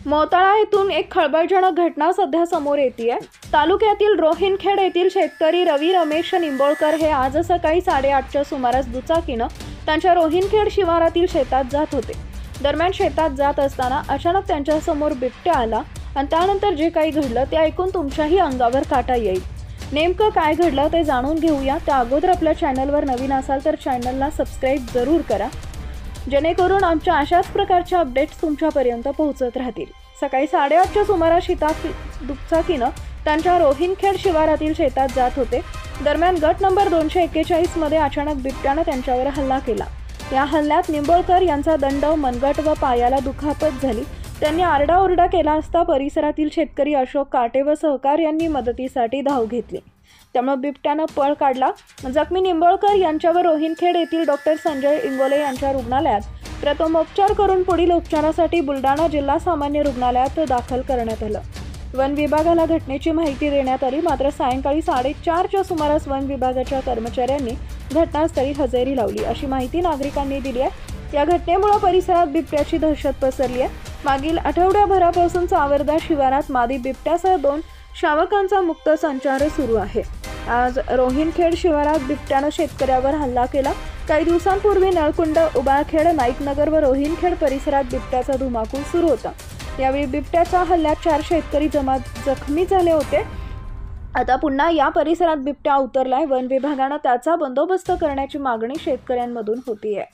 मोताळा येथून एक खळबळजनक घटना सध्या समोर येतेय। तालुक्यातील रोहिणखेड येथील शेतकरी रवी रमेश निंबोळकर हे आज सकाळी 8:30च्या सुमारास दुचाकीनं त्यांच्या रोहिणखेड शिवारातील शेतात जात होते। दरम्यान शेतात जात असताना अचानक त्यांच्या समोर बिबट्या आला आणि त्यानंतर जे काही घडलं ते ऐकून तुमच्याही अंगावर काटा येईल। नेमकं काय घडलं ते जाणून घेऊया। त्या अगोदर आपल्या चॅनलवर नवीन असाल तर चॅनलला सबस्क्राइब जरूर करा, जेणेकरून आमच्या अशाच प्रकारच्या अपडेट्स तुमच्यापर्यंत पोहोचत राहतील। सकाळी 8:30च्या सुमारास दुचाकीनं त्यांच्या रोहिणखेड शिवारातील शेतात जात होते। दरम्यान गट नंबर 241 मध्ये अचानक बिबट्यानं त्यांच्यावर हल्ला केला। या हल्ल्यात निंबोळकर यांचा दंड, मनगट व पायाला दुखापत झाली। त्यांनी आरडाओरडा केला असता परिसरातील शेतकरी अशोक काटे व सहकार्यांनी मदतीसाठी धाव घेतली, त्यामुळे बिबट्यानं पळ काढला। जखमी निंबोळकर यांच्यावर रोहिणखेड येथील डॉक्टर संजय इंगोले यांच्या रुग्णालयात प्रथमोपचार करून पुढील उपचारासाठी बुलढाणा जिल्हा सामान्य रुग्णालयात दाखल करण्यात आलं। वन विभागाला घटनेची माहिती देण्यात आली, मात्र सायंकाळी 4:30च्या सुमारास वन विभागाच्या कर्मचाऱ्यांनी घटनास्थळी हजेरी लावली, अशी माहिती नागरिकांनी दिली आहे। या घटनेमुळे परिसरात बिबट्याची दहशत पसरली आहे। मागील आठवड्याभरापासून चावरदा शिवारात मादी बिबट्यासह 2 शावकांचा मुक्त संचार सुरू आहे। आज रोहिणखेड शिवारात बिबट्यानं शेतकऱ्यावर हल्ला केला। काही दिवसांपूर्वी नळकुंड, उबाळखेड, नाईकनगर व रोहिणखेड परिसरात बिबट्याचा धुमाकूळ सुरू होता। यावेळी बिबट्याच्या हल्ल्यात 4 शेतकरी जखमी झाले होते। आता पुन्हा या परिसरात बिबट्या उतरलाय। वन विभागानं त्याचा बंदोबस्त करण्याची मागणी शेतकऱ्यांमधून होतीये।